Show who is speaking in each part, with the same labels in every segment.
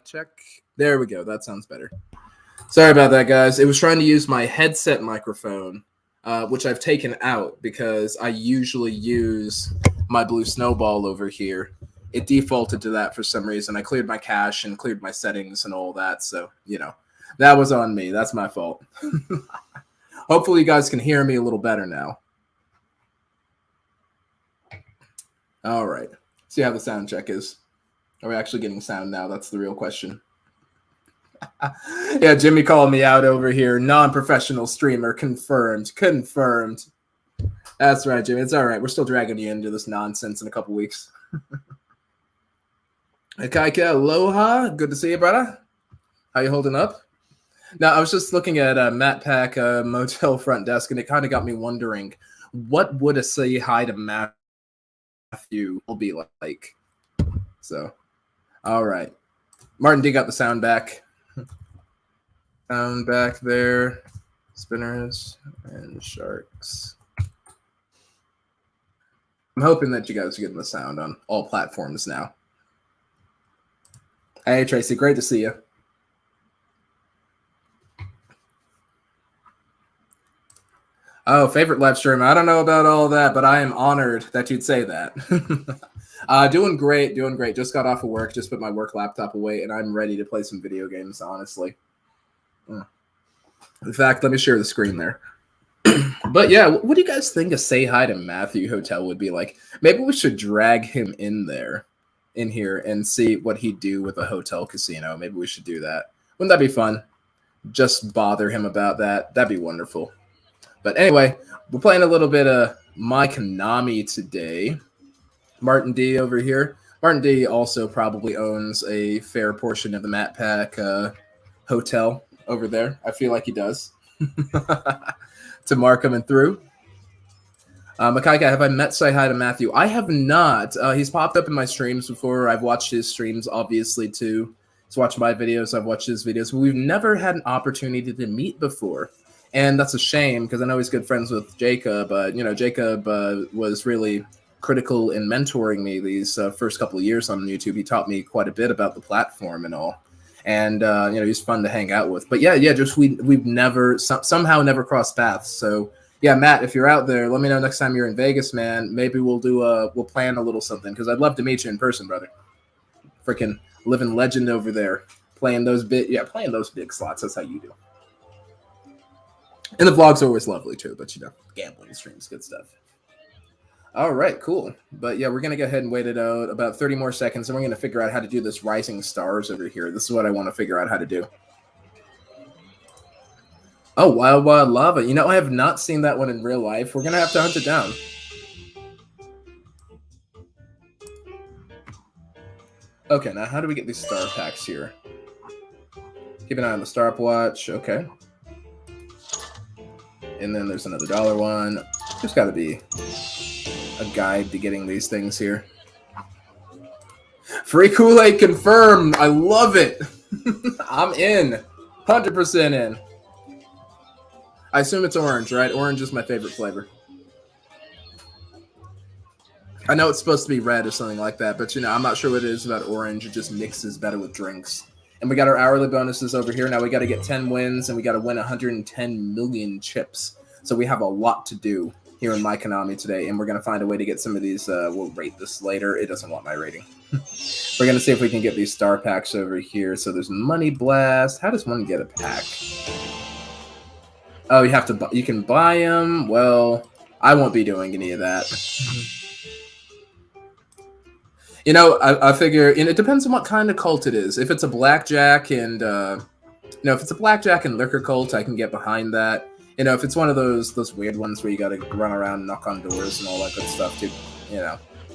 Speaker 1: check. There we go. That sounds better. Sorry about that, guys. It was trying to use my headset microphone, which I've taken out because I usually use my Blue Snowball over here. It defaulted to that for some reason. I cleared my cache and cleared my settings and all that. So, that was on me. That's my fault. Hopefully you guys can hear me a little better now. All right. See how the sound check is. Are we actually getting sound now? That's the real question. Yeah, Jimmy called me out over here. Non-professional streamer. Confirmed. That's right, Jimmy. It's all right. We're still dragging you into this nonsense in a couple weeks. Kaika, aloha. Good to see you, brother. How you holding up? Now, I was just looking at Matt Pack Motel Front Desk, and it kind of got me wondering, what would a say hi to Matthew will be like? So, all right. Martin D got the sound back. Sound back there. Spinners and sharks. I'm hoping that you guys are getting the sound on all platforms now. Hey, Tracy. Great to see you. Oh, favorite live stream. I don't know about all that, but I am honored that you'd say that. Doing great. Just got off of work. Just put my work laptop away, and I'm ready to play some video games, honestly. In fact, let me share the screen there. But yeah, what do you guys think a Say Hi to Matthew hotel would be like? Maybe we should drag him in here, and see what he'd do with a hotel casino. Maybe we should do that. Wouldn't that be fun? Just bother him about that. That'd be wonderful. But anyway, we're playing a little bit of MyKonami today. Martin D over here. Martin D also probably owns a fair portion of the Matt Pack hotel over there. I feel like he does. Tamar coming through. Makaika, have I met Say Hi to Matthew? I have not. He's popped up in my streams before. I've watched his streams, obviously, too. He's watched my videos. I've watched his videos. But we've never had an opportunity to meet before. And that's a shame because I know he's good friends with Jacob. Jacob was really critical in mentoring me these first couple of years on YouTube. He taught me quite a bit about the platform and all. And, he's fun to hang out with. But yeah, just we've never, somehow never crossed paths. So, yeah, Matt, if you're out there, let me know next time you're in Vegas, man. Maybe we'll plan a little something because I'd love to meet you in person, brother. Freaking living legend over there. Playing those big slots. That's how you do. And the vlogs are always lovely too, but gambling streams, good stuff. All right, cool. But yeah, we're going to go ahead and wait it out about 30 more seconds, and we're going to figure out how to do this Rising Stars over here. This is what I want to figure out how to do. Oh, Wild Wild Lava. I have not seen that one in real life. We're going to have to hunt it down. Okay, now how do we get these star packs here? Keep an eye on the stopwatch. Okay. And then there's another $1 one. There's got to be a guide to getting these things here. Free Kool-Aid confirmed. I love it. I'm in. 100% in. I assume it's orange, right? Orange is my favorite flavor. I know it's supposed to be red or something like that, but I'm not sure what it is about orange. It just mixes better with drinks. And we got our hourly bonuses over here. Now we got to get 10 wins, and we got to win 110 million chips. So we have a lot to do here in MyKonami today, and we're going to find a way to get some of these. We'll rate this later. It doesn't want my rating. We're going to see if we can get these star packs over here. So there's Money Blast. How does one get a pack? Oh, you can buy them. Well, I won't be doing any of that. I figure, and it depends on what kind of cult it is. If it's a blackjack and, if it's a blackjack and liquor cult, I can get behind that. If it's one of those weird ones where you got to run around and knock on doors and all that good stuff to,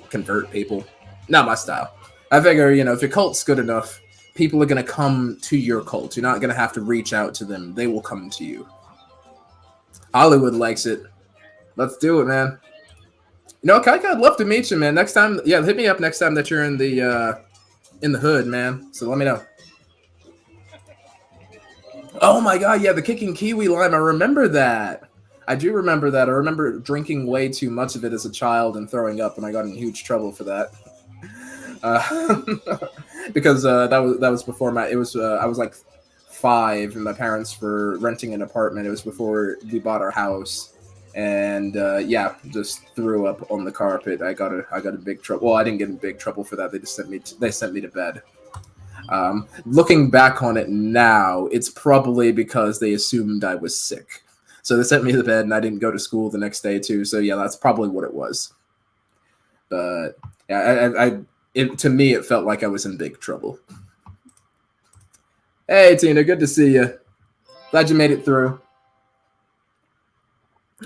Speaker 1: convert people, not my style. I figure, if your cult's good enough, people are going to come to your cult. You're not going to have to reach out to them. They will come to you. Hollywood likes it. Let's do it, man. Kaika, I'd love to meet you, man. Next time, yeah, hit me up next time that you're in the hood, man. So let me know. Oh my god, yeah, the kicking kiwi lime. I remember that. I do remember that. I remember drinking way too much of it as a child and throwing up, and I got in huge trouble for that. uh, because that was before I was like 5, and my parents were renting an apartment. It was before we bought our house, and yeah, just threw up on the carpet. I got in big trouble. Well, I didn't get in big trouble for that. They just sent me to bed. Looking back on it now, it's probably because they assumed I was sick. So they sent me to bed, and I didn't go to school the next day too. So yeah, that's probably what it was. But yeah, to me, it felt like I was in big trouble. Hey, Tina, good to see you. Glad you made it through.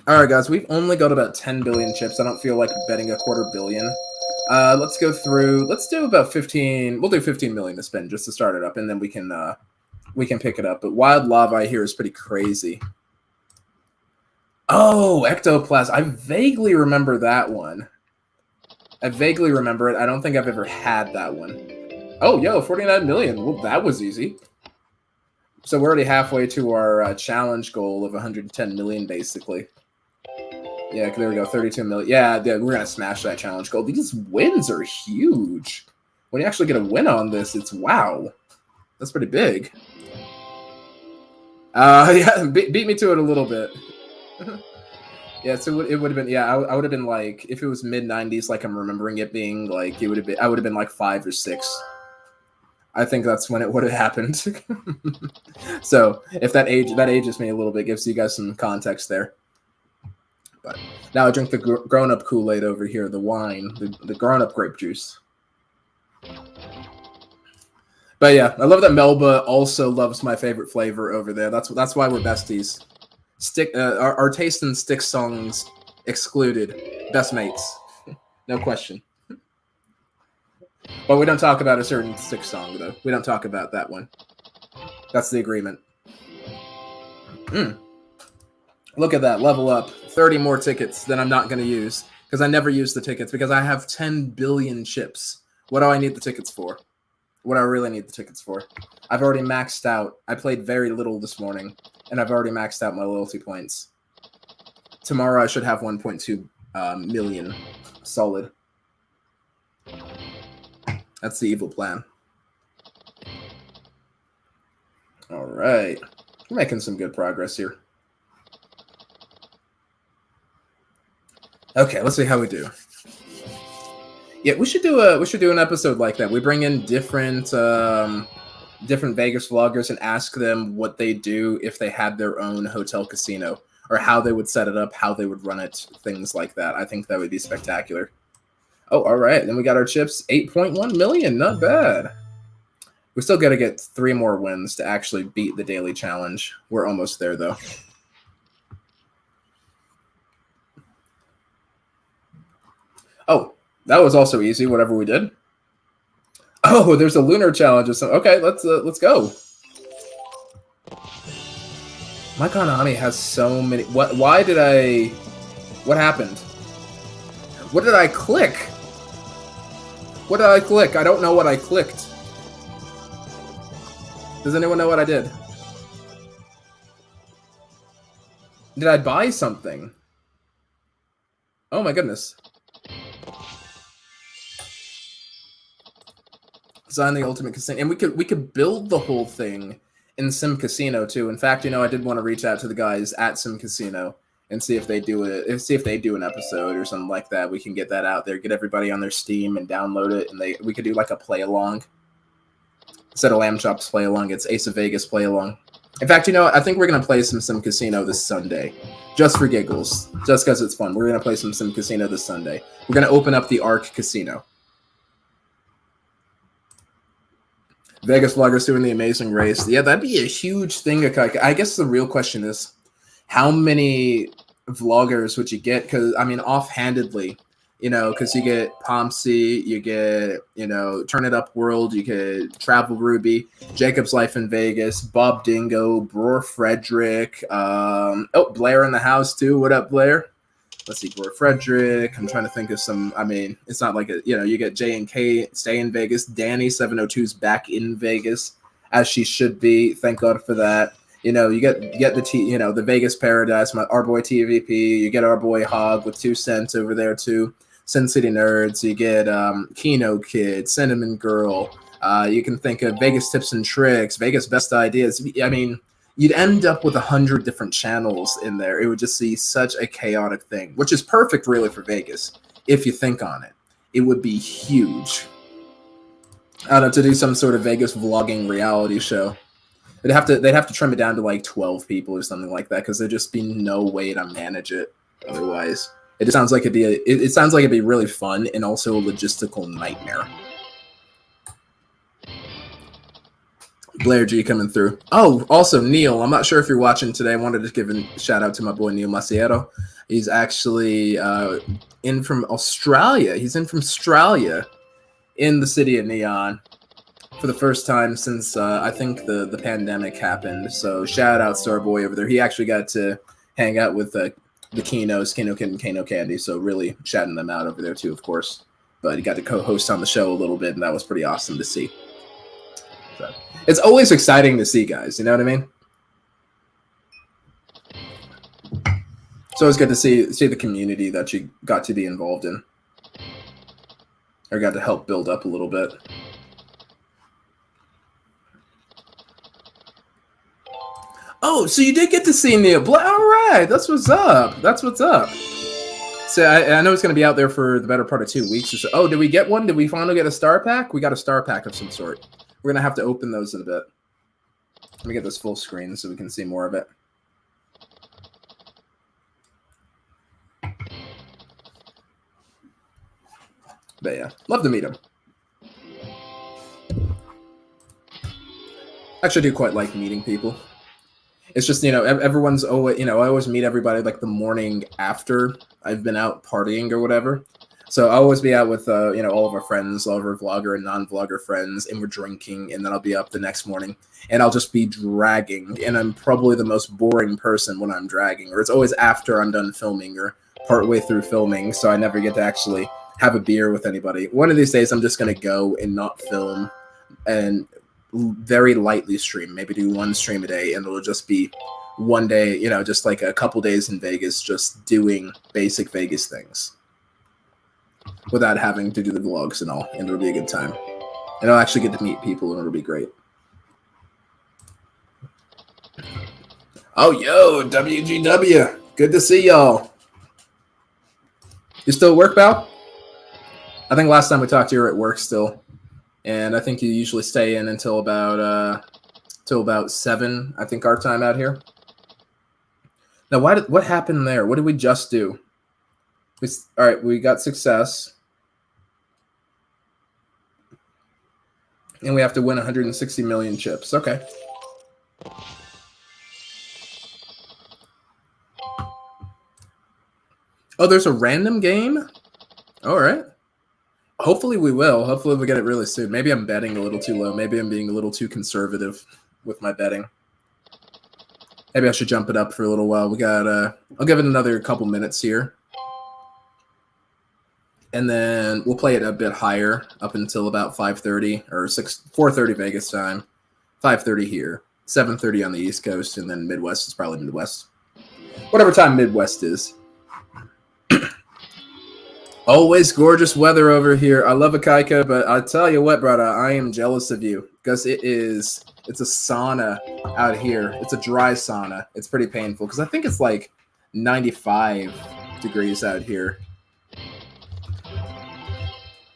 Speaker 1: All right, guys, we've only got about 10 billion chips. I don't feel like betting a quarter billion. Let's go through. Let's do about 15. We'll do 15 million to spend just to start it up, and then we can pick it up. But Wild Lava I hear is pretty crazy. Oh, Ectoplasm. I vaguely remember that one. I vaguely remember it. I don't think I've ever had that one. Oh, yo, 49 million. Well, that was easy. So we're already halfway to our challenge goal of 110 million, basically. Yeah, there we go, 32 million. Yeah, we're going to smash that challenge goal. These wins are huge. When you actually get a win on this, it's wow. That's pretty big. Yeah, beat me to it a little bit. Yeah, so it would have been, yeah, I would have been like, if it was mid-90s, like I'm remembering it being, like, I would have been like 5 or 6. I think that's when it would have happened. So if that ages me a little bit, gives you guys some context there. But now I drink the grown-up Kool-Aid over here, the wine, the grown-up grape juice. But yeah, I love that Melba also loves my favorite flavor over there. That's why we're besties. Our taste in Stick songs excluded. Best mates, no question. But we don't talk about a certain Stick song though. We don't talk about that one. That's the agreement. Look at that, level up. 30 more tickets that I'm not going to use because I never use the tickets because I have 10 billion chips. What do I need the tickets for? What I really need the tickets for? I've already maxed out. I played very little this morning, and I've already maxed out my loyalty points. Tomorrow I should have 1.2 million solid. That's the evil plan. All right. We're making some good progress here. Okay, let's see how we do. Yeah, we should do an episode like that. We bring in different Vegas vloggers and ask them what they do if they had their own hotel casino, or how they would set it up, how they would run it, things like that. I think that would be spectacular. Oh, all right. Then we got our chips, 8.1 million. Not bad. We still got to get 3 more wins to actually beat the daily challenge. We're almost there, though. Oh, that was also easy, whatever we did. Oh, there's a lunar challenge or something. Okay, let's go. MyKonami has so many. What happened? What did I click? What did I click? I don't know what I clicked. Does anyone know what I did? Did I buy something? Oh my goodness. Design the ultimate casino, and we could build the whole thing in Sim Casino too. In fact, I did want to reach out to the guys at Sim Casino and see if they do an episode or something like that. We can get that out there, get everybody on their Steam and download it, and we could do like a play along instead of Lamb Chops play along. It's Ace of Vegas play along. In fact, I think we're gonna play some Sim Casino this Sunday, just for giggles, just because it's fun. We're gonna play some Sim Casino this Sunday. We're gonna open up the Arc Casino. Vegas vloggers doing the Amazing Race. Yeah, that'd be a huge thing. I guess the real question is, how many vloggers would you get? Because, offhandedly, because you get Pomsey, you get, Turn It Up World, you get Travel Ruby, Jacob's Life in Vegas, Bob Dingo, Bror Frederick, Blair in the house too. What up, Blair? Let's see, Bror Frederick. I'm trying to think of some. It's not like you get J and K stay in Vegas. Danny 702's back in Vegas as she should be. Thank God for that. You get the Vegas Paradise, our boy TVP. You get our boy Hog with 2 cents over there too. Sin City Nerds. You get Kino Kid, Cinnamon Girl. You can think of Vegas Tips and Tricks, Vegas Best Ideas. I mean, you'd end up with 100 different channels in there. It would just be such a chaotic thing, which is perfect, really, for Vegas if you think on it. It would be huge. I don't know, to do some sort of Vegas vlogging reality show. They'd have to trim it down to like 12 people or something like that, because there'd just be no way to manage it otherwise. It just sounds like it sounds like it'd be really fun and also a logistical nightmare. Blair G coming through. Oh, also Neil. I'm not sure if you're watching today. I wanted to give a shout out to my boy Neil Maciero. He's actually in from Australia. He's in from Australia in the city of Neon for the first time since I think the pandemic happened. So shout out to our boy over there. He actually got to hang out with the Kinos, Kino Kid and Kano Candy. So really shouting them out over there too, of course. But he got to co-host on the show a little bit, and that was pretty awesome to see. So it's always exciting to see, guys. You know what I mean? It's always good to see the community that you got to be involved in, or got to help build up a little bit. Oh, so you did get to see Neil. All right, that's what's up. That's what's up. So I know it's going to be out there for the better part of 2 weeks or so. Oh, did we get one? Did we finally get a star pack? We got a star pack of some sort. We're going to have to open those in a bit. Let me get this full screen so we can see more of it. But yeah, love to meet him. Actually, I do quite like meeting people. It's just, everyone's always, I always meet everybody like the morning after I've been out partying or whatever. So I'll always be out with, all of our friends, all of our vlogger and non-vlogger friends, and we're drinking, and then I'll be up the next morning, and I'll just be dragging, and I'm probably the most boring person when I'm dragging, or it's always after I'm done filming or partway through filming, so I never get to actually have a beer with anybody. One of these days, I'm just going to go and not film and very lightly stream, maybe do one stream a day, and it'll just be one day, just like a couple days in Vegas, just doing basic Vegas things without having to do the vlogs and all, and it'll be a good time. And I'll actually get to meet people, and it'll be great. Oh, yo, WGW. Good to see y'all. You still at work, pal? I think last time we talked, you were at work still. And I think you usually stay in until about 7, I think, our time out here. Now, what happened there? What did we just do? All right, we got success. And we have to win 160 million chips. Okay. Oh, there's a random game? All right. Hopefully we will. Hopefully we'll get it really soon. Maybe I'm betting a little too low. Maybe I'm being a little too conservative with my betting. Maybe I should jump it up for a little while. We got, I'll give it another couple minutes here. And then we'll play it a bit higher up until about 5:30 or 4:30 Vegas time. 5:30 here. 7:30 on the East Coast, and then Midwest is probably Midwest. Whatever time Midwest is. Always gorgeous weather over here. I love Akaika, but I tell you what, brother, I am jealous of you because it's a sauna out here. It's a dry sauna. It's pretty painful because I think it's like 95 degrees out here.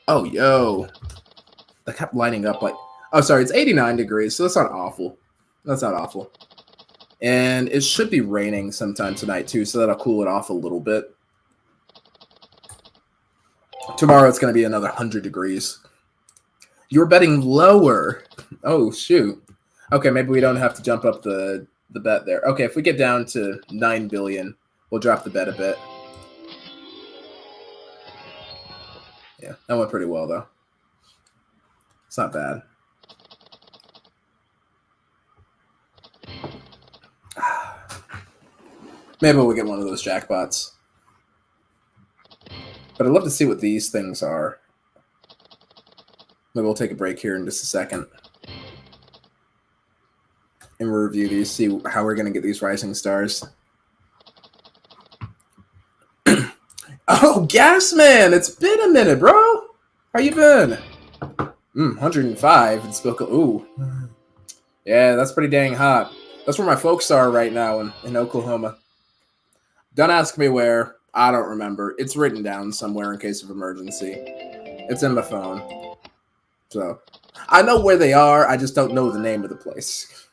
Speaker 1: Oh, yo. I kept lining up like, oh, sorry, it's 89 degrees, so that's not awful. That's not awful. And it should be raining sometime tonight, too, so that'll cool it off a little bit. Tomorrow it's going to be another 100 degrees. You're betting lower. Oh, shoot. Okay, maybe we don't have to jump up the bet there. Okay, if we get down to 9 billion, we'll drop the bet a bit. Yeah, that went pretty well, though. It's not bad. Maybe we'll get one of those jackpots. But I'd love to see what these things are. Maybe we'll take a break here in just a second. And we'll review these, see how we're going to get these rising stars. Oh, Gas Man, it's been a minute, bro. How you been? 105 in Spokane. Ooh. Yeah, that's pretty dang hot. That's where my folks are right now in Oklahoma. Don't ask me where. I don't remember. It's written down somewhere in case of emergency. It's in my phone. So, I know where they are. I just don't know the name of the place.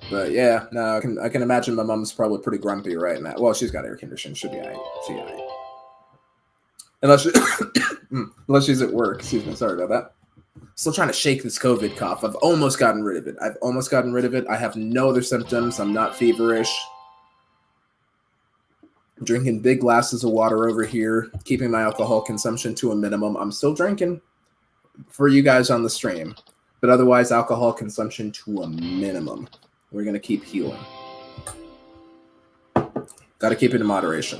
Speaker 1: But yeah, no, I can imagine my mom's probably pretty grumpy right now. Well, she's got air conditioning. She'll be all right. She'll be all right. Unless she's at work. Excuse me. Sorry about that. Still trying to shake this COVID cough. I've almost gotten rid of it. I have no other symptoms. I'm not feverish. I'm drinking big glasses of water over here, keeping my alcohol consumption to a minimum. I'm still drinking for you guys on the stream, but otherwise alcohol consumption to a minimum. We're going to keep healing. Got to keep it in moderation.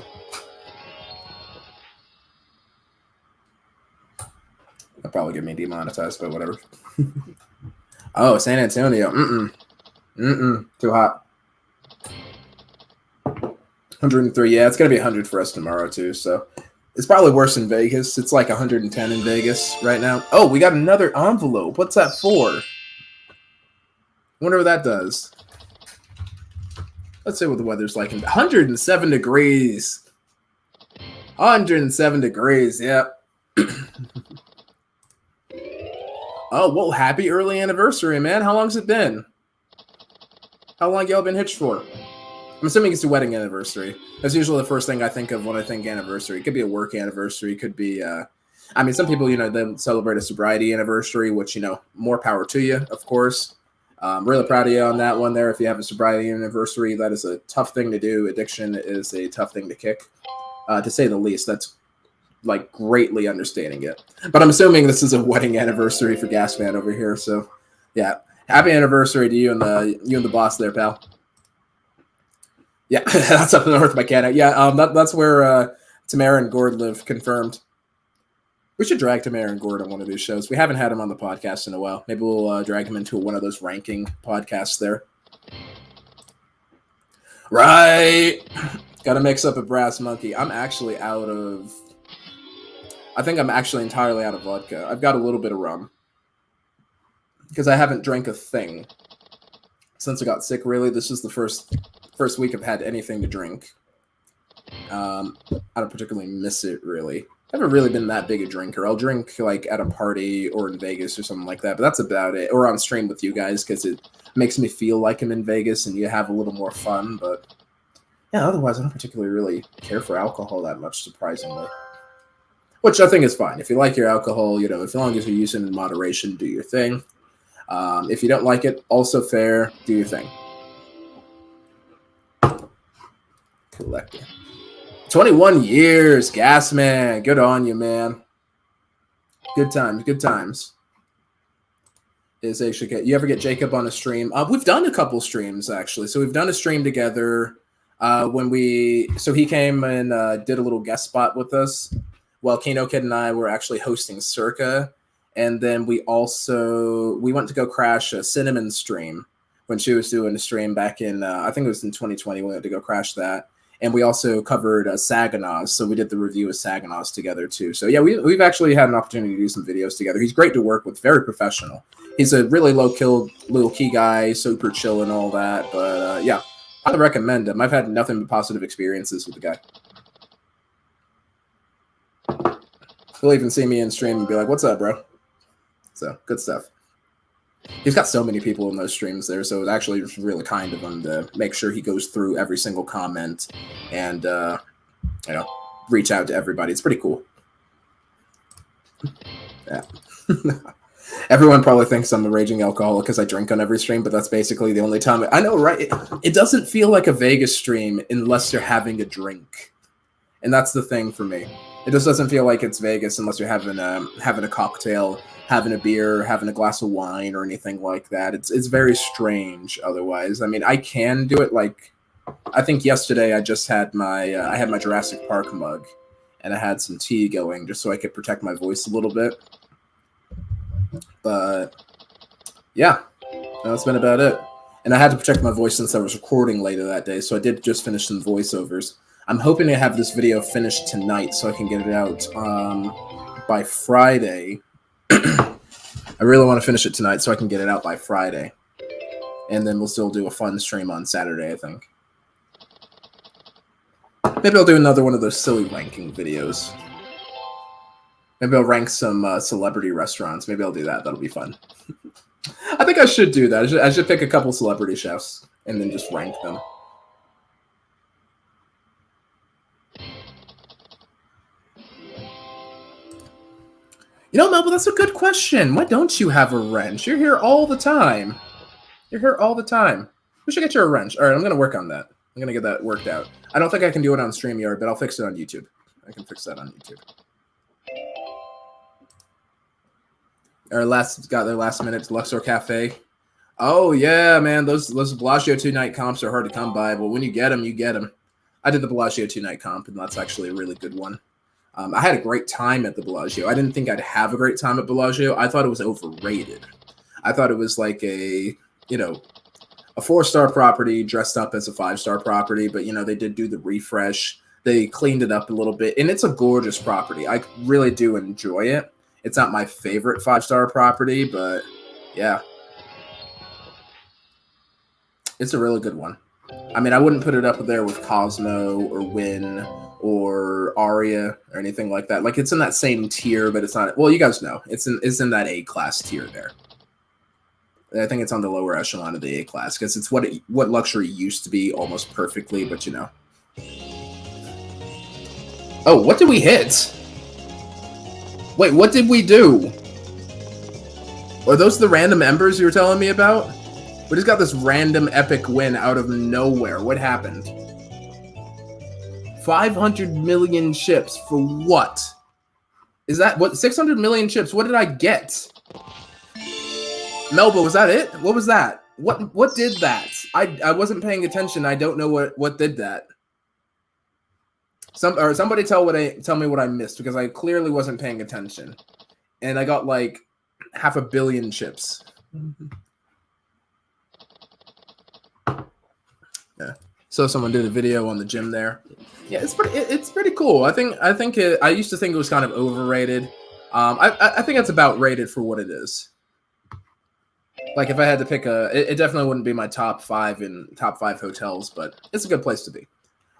Speaker 1: That'll probably get me demonetized, but whatever. Oh, San Antonio. Too hot. 103. Yeah, it's going to be 100 for us tomorrow, too. So it's probably worse in Vegas. It's like 110 in Vegas right now. Oh, we got another envelope. What's that for? Wonder what that does. Let's see what the weather's like. 107 degrees. 107 degrees. Yep. Oh, well, happy early anniversary, man. How long's it been? How long y'all been hitched for? I'm assuming it's a wedding anniversary. That's usually the first thing I think of when I think anniversary. It could be a work anniversary. It could be, I mean, some people, they celebrate a sobriety anniversary, which, more power to you, of course. I'm really proud of you on that one there. If you have a sobriety anniversary, that is a tough thing to do. Addiction is a tough thing to kick, to say the least. That's like greatly understating it. But I'm assuming this is a wedding anniversary for Gasman over here. So, yeah, happy anniversary to you and the boss there, pal. Yeah, that's up north by Canada. Yeah, that's where Tamara and Gord live. Confirmed. We should drag Tamara and Gord on one of these shows. We haven't had him on the podcast in a while. Maybe we'll drag him into one of those ranking podcasts there. Right. Got to mix up a brass monkey. I think I'm actually entirely out of vodka. I've got a little bit of rum. Because I haven't drank a thing since I got sick, really. This is the first week I've had anything to drink. I don't particularly miss it, really. I haven't really been that big a drinker. I'll drink like at a party or in Vegas or something like that, but that's about it. Or on stream with you guys because it makes me feel like I'm in Vegas and you have a little more fun. But yeah, otherwise I don't particularly really care for alcohol that much, surprisingly. Which I think is fine. If you like your alcohol, as long as you're using it in moderation, do your thing. If you don't like it, also fair, do your thing. Collector. 21 years, Gas Man. Good on you, man. Good times. You ever get Jacob on a stream? We've done a couple streams, actually. So we've done a stream together so he came and did a little guest spot with us. Well, Kano Kid and I were actually hosting Circa. And then we went to go crash a Cinnamon stream when she was doing a stream back in, I think it was in 2020. We went to go crash that. And we also covered Saginaws, so we did the review of Saginaws together too. So yeah, we've actually had an opportunity to do some videos together. He's great to work with, very professional. He's a really low key guy, super chill and all that. But yeah, I'd recommend him. I've had nothing but positive experiences with the guy. He'll even see me in stream and be like, "What's up, bro?" So good stuff. He's got so many people in those streams there, so it's actually really kind of him to make sure he goes through every single comment and, reach out to everybody. It's pretty cool. Yeah. Everyone probably thinks I'm a raging alcoholic because I drink on every stream, but that's basically the only time. I know, right? It doesn't feel like a Vegas stream unless you're having a drink. And that's the thing for me. It just doesn't feel like it's Vegas unless you're having a cocktail, having a beer, having a glass of wine, or anything like that. It's very strange otherwise. I mean, I can do it. Like, I think yesterday I just had my Jurassic Park mug, and I had some tea going just so I could protect my voice a little bit. But yeah, that's been about it. And I had to protect my voice since I was recording later that day, so I did just finish some voiceovers. I'm hoping to have this video finished tonight so I can get it out by Friday. I really want to finish it tonight so I can get it out by Friday. And then we'll still do a fun stream on Saturday, I think. Maybe I'll do another one of those silly ranking videos. Maybe I'll rank some celebrity restaurants. Maybe I'll do that. That'll be fun. I think I should do that. I should pick a couple celebrity chefs and then just rank them. You know, Melville, that's a good question. Why don't you have a wrench? You're here all the time. You're here all the time. We should get you a wrench. All right, I'm going to work on that. I'm going to get that worked out. I don't think I can do it on StreamYard, but I'll fix it on YouTube. I can fix that on YouTube. Got their last minute Luxor Cafe. Oh, yeah, man. Those Bellagio 2-night comps are hard to come by, but when you get them, you get them. I did the Bellagio 2-night comp, and that's actually a really good one. I had a great time at the Bellagio. I didn't think I'd have a great time at Bellagio. I thought it was overrated. I thought it was like a 4-star property dressed up as a 5-star property, but, they did do the refresh. They cleaned it up a little bit, and it's a gorgeous property. I really do enjoy it. It's not my favorite 5-star property, but, yeah. It's a really good one. I mean, I wouldn't put it up there with Cosmo or Wynn or Aria or anything like that. Like, it's in that same tier, but it's not. Well, you guys know it's in that A-class tier there. I think it's on the lower echelon of the A-class because it's what luxury used to be almost perfectly. But oh, what did we hit? Wait, what did we do? Are those the random embers you were telling me about? We just got this random epic win out of nowhere. What happened? 500 million chips for what? Is that what? 600 million chips? What did I get? Melba, was that it? What was that? What did that? I wasn't paying attention. I don't know what did that. Somebody tell me what I missed because I clearly wasn't paying attention. And I got like 500 million chips. Yeah. So someone did a video on the gym there. Yeah, it's pretty cool. I think I used to think it was kind of overrated. I think it's about rated for what it is. Like if I had to pick it definitely wouldn't be my top 5 hotels, but it's a good place to be.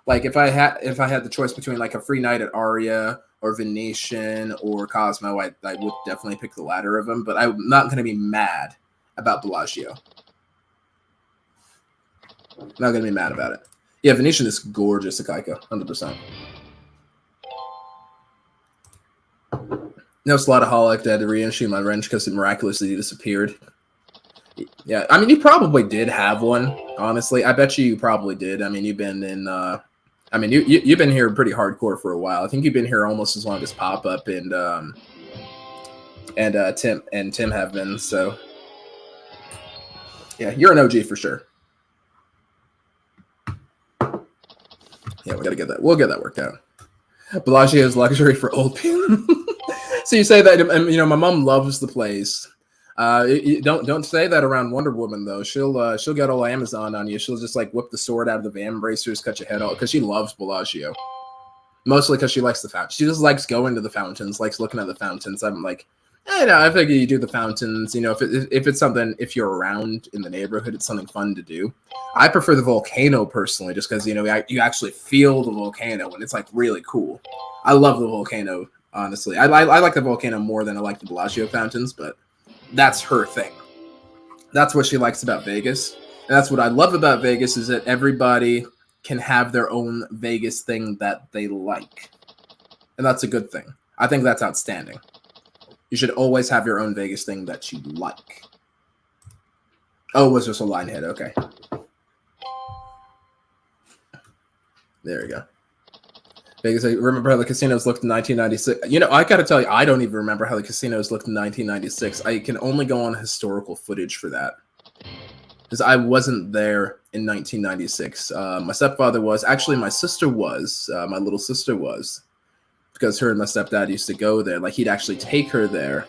Speaker 1: Like if I had the choice between like a free night at Aria or Venetian or Cosmo, I would definitely pick the latter of them. But I'm not going to be mad about Bellagio. I'm not going to be mad about it. Yeah, Venetian is gorgeous, Akaika, 100%. No Slotaholic had to reissue my wrench because it miraculously disappeared. Yeah, I mean, you probably did have one, honestly. I bet you probably did. I mean, you've been in, you've been here pretty hardcore for a while. I think you've been here almost as long as Pop-Up and Tim have been, so. Yeah, you're an OG for sure. Yeah, we gotta get that. We'll get that worked out. Bellagio is luxury for old people. So you say that, my mom loves the place. Don't say that around Wonder Woman though. She'll get all Amazon on you. She'll just like whip the sword out of the van bracers, cut your head off because she loves Bellagio. Mostly because she likes the fountain. She just likes going to the fountains, likes looking at the fountains. I'm like, I figure you do the fountains. If it's something, if you're around in the neighborhood, it's something fun to do. I prefer the volcano personally, just because you actually feel the volcano and it's like really cool. I love the volcano, honestly. I like the volcano more than I like the Bellagio fountains, but that's her thing. That's what she likes about Vegas, and that's what I love about Vegas is that everybody can have their own Vegas thing that they like, and that's a good thing. I think that's outstanding. You should always have your own Vegas thing that you like. Oh, it was just a line hit. Okay. There we go. Vegas, I remember how the casinos looked in 1996. I got to tell you, I don't even remember how the casinos looked in 1996. I can only go on historical footage for that. Because I wasn't there in 1996. My stepfather was. Actually, my sister was. My little sister was. Because her and my stepdad used to go there. Like, he'd actually take her there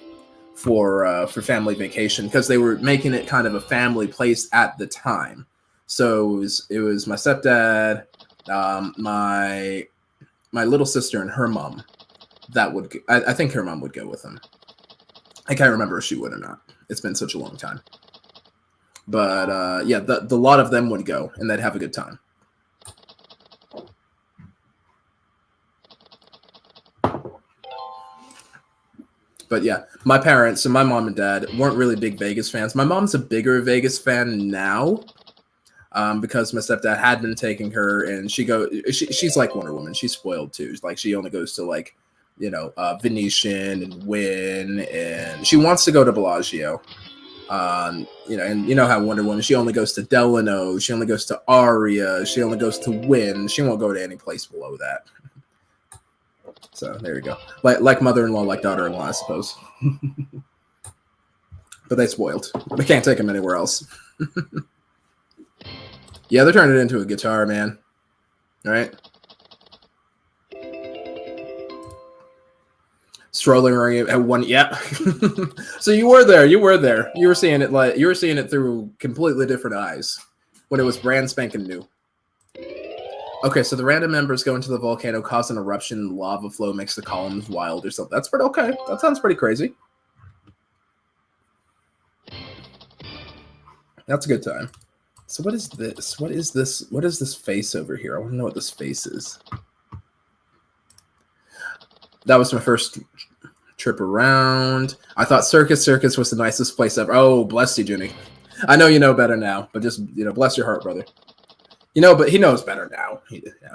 Speaker 1: for family vacation. Because they were making it kind of a family place at the time. So it was my stepdad, My little sister and her mom, I think her mom would go with him. I can't remember if she would or not. It's been such a long time. But yeah, the lot of them would go, and they'd have a good time. But yeah, my parents and my mom and dad weren't really big Vegas fans. My mom's a bigger Vegas fan now, because my stepdad had been taking her, and she's like Wonder Woman. She's spoiled too. Like, she only goes to like, Venetian and Wynn, and she wants to go to Bellagio. And you know how Wonder Woman, she only goes to Delano, she only goes to Aria, she only goes to Wynn. She won't go to any place below that. So there you go. Like mother-in-law, like daughter-in-law, I suppose. But they spoiled. They can't take them anywhere else. Yeah, they're turning it into a guitar, man. All right. Strolling around at one, yeah. So you were there. You were seeing it through completely different eyes when it was brand spanking new. Okay, so the random members go into the volcano, cause an eruption, lava flow makes the columns wild or something. That's pretty okay. That sounds pretty crazy. That's a good time. So what is this? What is this? What is this face over here? I want to know what this face is. That was my first trip around. I thought Circus was the nicest place ever. Oh, bless you, Jimmy. I know you know better now, but just, bless your heart, brother. But he knows better now.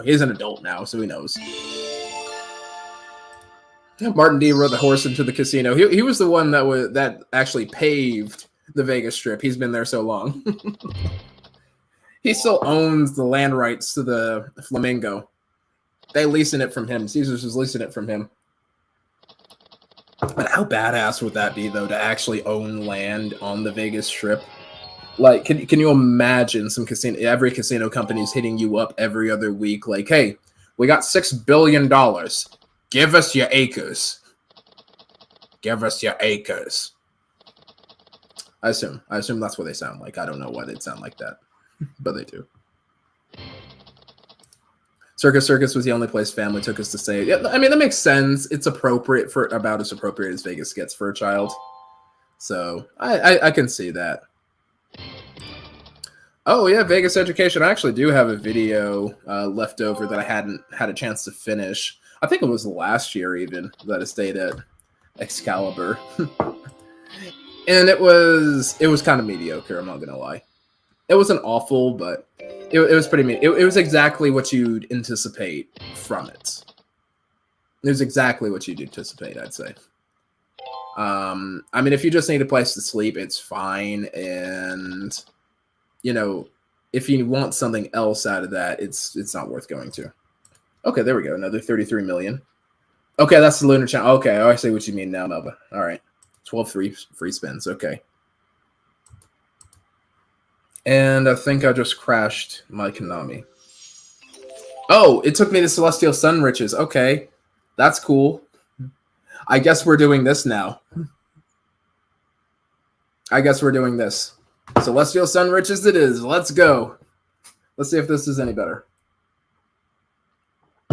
Speaker 1: He's an adult now, so he knows. Martin D rode the horse into the casino. He was the one that actually paved the Vegas Strip. He's been there so long. He still owns the land rights to the Flamingo. They leasing it from him. Caesars is leasing it from him. But how badass would that be, though, to actually own land on the Vegas Strip? Like, can you imagine every casino company's hitting you up every other week? Like, hey, we got $6 billion. Give us your acres. Give us your acres. I assume that's what they sound like. I don't know why they'd sound like that, but they do. Circus was the only place family took us to stay. Yeah, I mean, that makes sense. It's appropriate about as appropriate as Vegas gets for a child. So I can see that. Oh, yeah, Vegas Education. I actually do have a video left over that I hadn't had a chance to finish. I think it was last year even that I stayed at Excalibur. And it was kind of mediocre, I'm not going to lie. It wasn't awful, but it was pretty mean. It was exactly what you'd anticipate from it. It was exactly what you'd anticipate, I'd say. I mean, if you just need a place to sleep, it's fine. And if you want something else out of that, it's not worth going to. Okay, there we go. Another 33 million. Okay, that's the Lunar Channel. Okay, I see what you mean now, Melba. All right. 12 free spins. Okay. And I think I just crashed MyKonami. Oh, it took me to Celestial Sun Riches. Okay. That's cool. I guess we're doing this now. I guess we're doing this. Celestial Sun Riches it is. Let's go. Let's see if this is any better.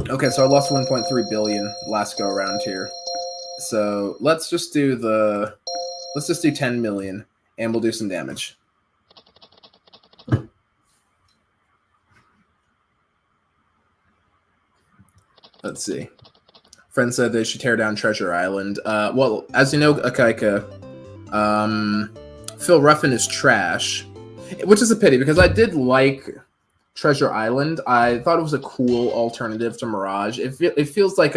Speaker 1: Okay, so I lost 1.3 billion last go around here. So let's just do 10 million and we'll do some damage. Let's see. Friend said they should tear down Treasure Island. Well, as you know, Akaika, Phil Ruffin is trash, which is a pity because I did like Treasure Island. I thought it was a cool alternative to Mirage. It feels like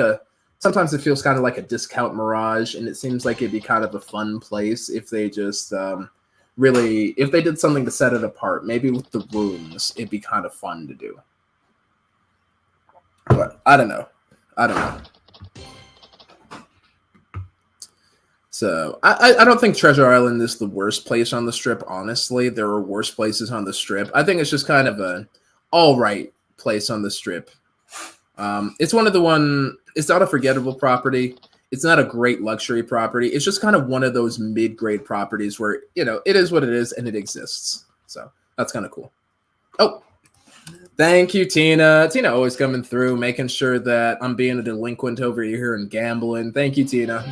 Speaker 1: sometimes it feels kind of like a discount Mirage, and it seems like it'd be kind of a fun place if they just if they did something to set it apart. Maybe with the rooms, it'd be kind of fun to do. But I don't know. So I don't think Treasure Island is the worst place on the Strip, honestly. There are worse places on the Strip. I think it's just kind of an all-right place on the Strip. It's it's not a forgettable property. It's not a great luxury property. It's just kind of one of those mid-grade properties where, it is what it is and it exists. So that's kind of cool. Oh, Thank you, Tina. Tina always coming through, making sure that I'm being a delinquent over here and gambling. Thank you, Tina.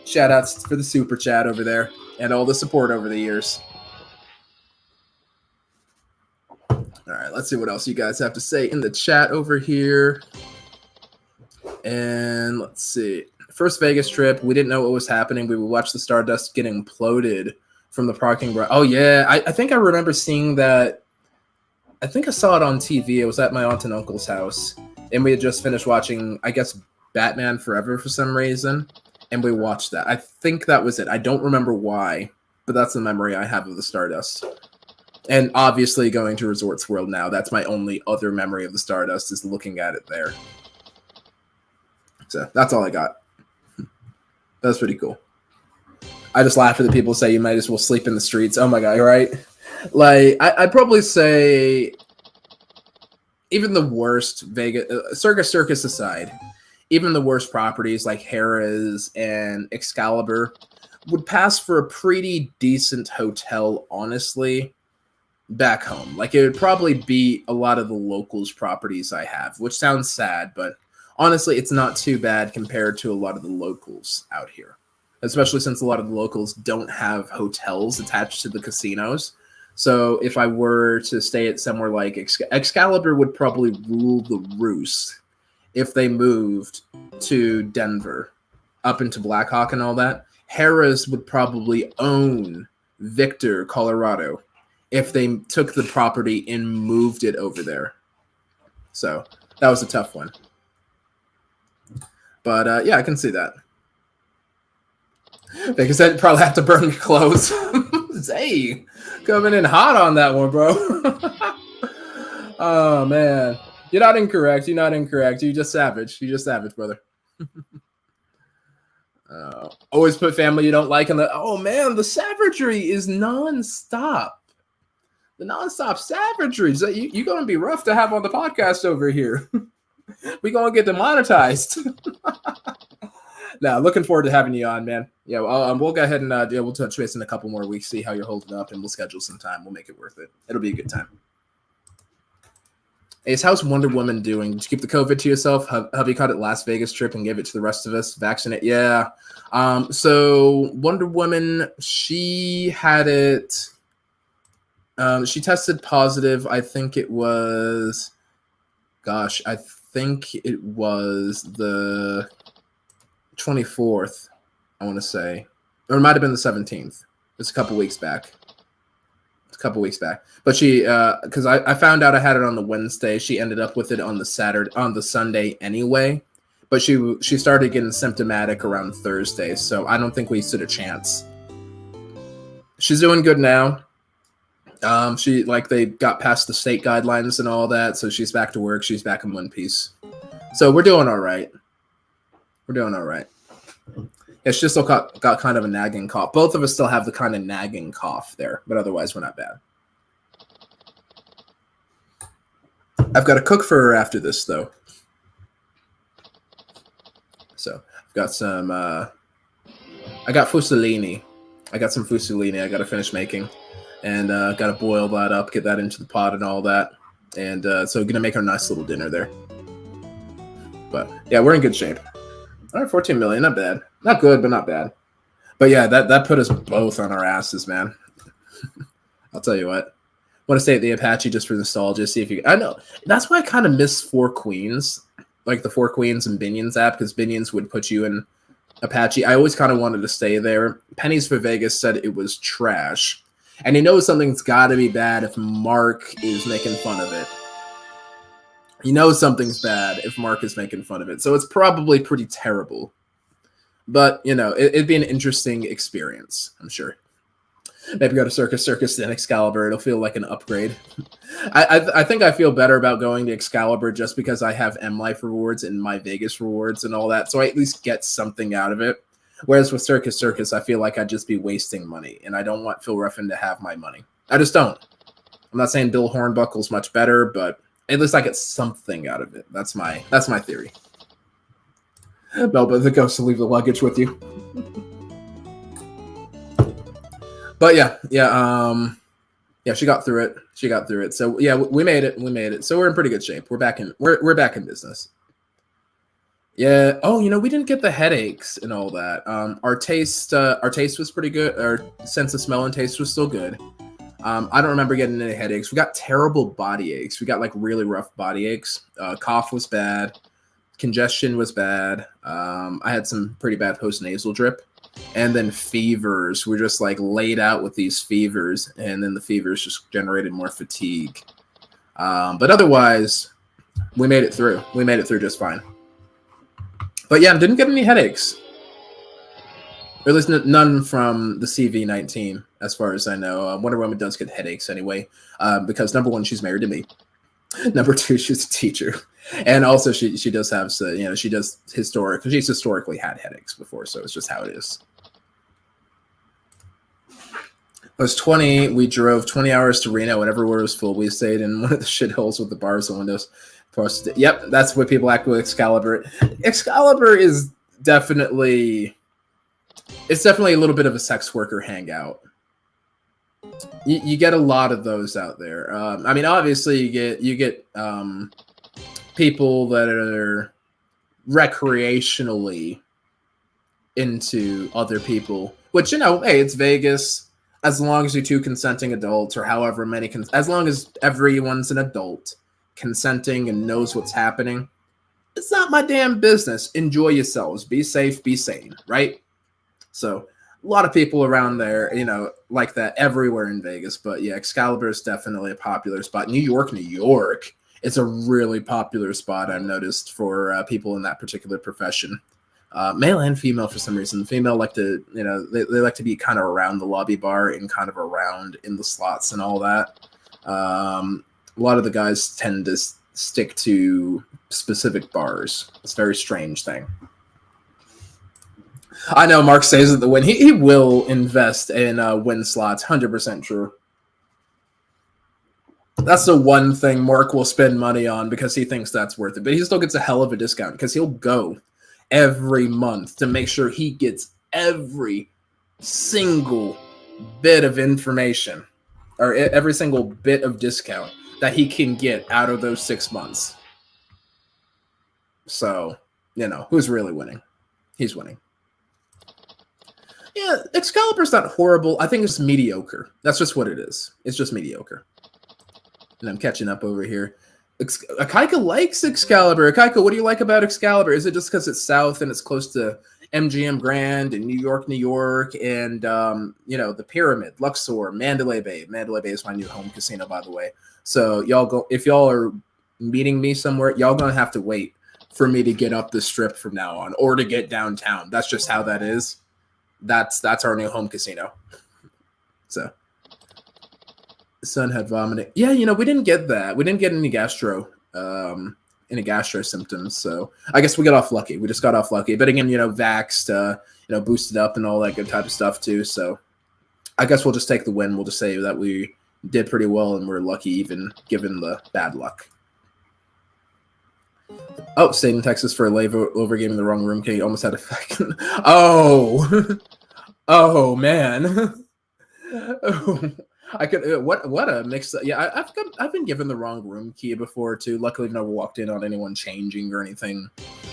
Speaker 1: Shout outs for the super chat over there and all the support over the years. All right, let's see what else you guys have to say in the chat over here. And let's see. First Vegas trip, we didn't know what was happening. We would watch the Stardust get imploded from the parking garage. Oh, yeah. I think I remember seeing that. I think I saw it on TV. It was at my aunt and uncle's house. And we had just finished watching, I guess, Batman Forever for some reason. And we watched that. I think that was it. I don't remember why, but that's the memory I have of the Stardust. And obviously going to Resorts World now. That's my only other memory of the Stardust, is looking at it there. So that's all I got. That's pretty cool. I just laugh at the people who say you might as well sleep in the streets. Oh my God, right? Like, I'd probably say even the worst Vegas, Circus aside, even the worst properties like Harrah's and Excalibur would pass for a pretty decent hotel, honestly, back home. Like, it would probably be a lot of the locals properties I have, which sounds sad, but honestly, it's not too bad compared to a lot of the locals out here, especially since a lot of the locals don't have hotels attached to the casinos. So if I were to stay at somewhere like Excalibur would probably rule the roost if they moved to Denver, up into Blackhawk and all that. Harrah's would probably own Victor, Colorado, if they took the property and moved it over there. So that was a tough one. But yeah, I can see that. Because I'd probably have to burn your clothes. Hey, coming in hot on that one, bro. Oh, man. You're not incorrect. You're not incorrect. You're just savage. You're just savage, brother. Always put family you don't like in the... Oh, man, the savagery is nonstop. The nonstop savagery. So you're going to be rough to have on the podcast over here. We're going to get demonetized. Now, looking forward to having you on, man. Yeah, we'll go ahead and we'll touch base in a couple more weeks, see how you're holding up, and we'll schedule some time. We'll make it worth it. It'll be a good time. Ace, how's Wonder Woman doing? Did you keep the COVID to yourself? Have you caught it last Vegas trip and gave it to the rest of us? Vaccinate? Yeah. So Wonder Woman, she had it. She tested positive. I think it was. Gosh, I think it was the 24th, I want to say. Or it might have been the 17th. It's a couple weeks back. But she, because I found out I had it on the Wednesday. She ended up with it on the Sunday anyway. But she started getting symptomatic around Thursday, so I don't think we stood a chance. She's doing good now. They got past the state guidelines and all that, so she's back to work. She's back in one piece. So we're doing all right. Yeah, she still got kind of a nagging cough. Both of us still have the kind of nagging cough there, but otherwise we're not bad. I've got to cook for her after this, though. So I've got some. I got fusilini. I got some fusilini. I got to finish making, and got to boil that up, get that into the pot, and all that. And so gonna make our nice little dinner there. But yeah, we're in good shape. All right, 14 million, not bad. Not good, but not bad. But yeah, that put us both on our asses, man. I'll tell you what. Want to stay at the Apache just for nostalgia, see if you... I know. That's why I kind of miss Four Queens, like the Four Queens and Binions app, because Binions would put you in Apache. I always kind of wanted to stay there. Pennies for Vegas said it was trash. And he knows something's got to be bad if Mark is making fun of it. He knows something's bad if Mark is making fun of it. So it's probably pretty terrible. But, you know, it'd be an interesting experience, I'm sure. Maybe go to Circus then Excalibur. It'll feel like an upgrade. I think I feel better about going to Excalibur just because I have M Life rewards and my Vegas rewards and all that. So I at least get something out of it. Whereas with Circus, I feel like I'd just be wasting money. And I don't want Phil Ruffin to have my money. I just don't. I'm not saying Bill Hornbuckle's much better, but at least I get something out of it. That's my theory. Melba, the ghost will leave the luggage with you. But yeah. Yeah, she got through it. She got through it. So yeah, we made it. We made it. So we're in pretty good shape. We're back in. We're back in business. Yeah. Oh, we didn't get the headaches and all that. Our taste was pretty good. Our sense of smell and taste was still good. I don't remember getting any headaches. We got terrible body aches. We got like really rough body aches. Cough was bad. Congestion was bad. I had some pretty bad post-nasal drip. And then fevers. We're just like laid out with these fevers. And then the fevers just generated more fatigue. But otherwise, we made it through. We made it through just fine. But yeah, didn't get any headaches. Or at least none from the CV-19, as far as I know. Wonder Woman does get headaches anyway. Because number one, she's married to me. Number two, she's a teacher. And also she does have, she's historically had headaches before, so it's just how it is. I was 20. We drove 20 hours to Reno, and everywhere was full. We stayed in one of the shitholes with the bars and windows. Yep, that's what people act with Excalibur. Excalibur is definitely a little bit of a sex worker hangout. You get a lot of those out there. I mean, obviously you get people that are recreationally into other people, which, hey, it's Vegas. As long as you're two consenting adults, or however many, as long as everyone's an adult, consenting and knows what's happening, it's not my damn business. Enjoy yourselves. Be safe, be sane, right? So a lot of people around there, like that everywhere in Vegas. But yeah, Excalibur is definitely a popular spot. New York, it's a really popular spot, I've noticed, for people in that particular profession. Male and female, for some reason. The female like to, they like to be kind of around the lobby bar and kind of around in the slots and all that. A lot of the guys tend to stick to specific bars. It's a very strange thing. I know Mark says that the win. He will invest in win slots. 100% true. That's the one thing Mark will spend money on because he thinks that's worth it. But he still gets a hell of a discount because he'll go every month to make sure he gets every single bit of information or every single bit of discount that he can get out of those 6 months. So, who's really winning? He's winning. Yeah, Excalibur's not horrible. I think it's mediocre. That's just what it is. It's just mediocre. And I'm catching up over here. Akaika likes Excalibur. Akaika, what do you like about Excalibur? Is it just because it's south and it's close to MGM Grand and New York, and the Pyramid, Luxor, Mandalay Bay. Mandalay Bay is my new home casino, by the way. So if y'all are meeting me somewhere, y'all gonna have to wait for me to get up the strip from now on, or to get downtown. That's just how that is. That's our new home casino. So. Son had vomiting. Yeah, we didn't get that. We didn't get any gastro symptoms. So I guess we got off lucky. We just got off lucky. But again, vaxxed, boosted up and all that good type of stuff too. So I guess we'll just take the win. We'll just say that we did pretty well and we're lucky, even given the bad luck. Oh, stayed in Texas for a over game in the wrong room. Okay, almost had a fucking. Oh man. Oh. I could what a mix. Yeah, I've been given the wrong room key before too. Luckily, I've never walked in on anyone changing or anything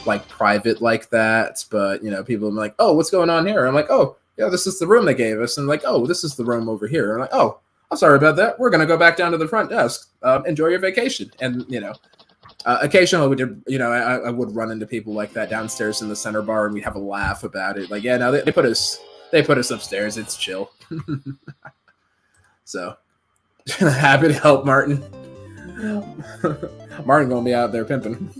Speaker 1: like private like that. But people are like, "Oh, what's going on here?" I'm like, "Oh, yeah, this is the room they gave us." And like, "Oh, this is the room over here." I'm like, "Oh, I'm sorry about that. We're gonna go back down to the front desk. Enjoy your vacation." And occasionally we did. I would run into people like that downstairs in the center bar, and we'd have a laugh about it. Like, yeah, no, they put us upstairs. It's chill. So, happy to help Martin. Martin gonna be out there pimping.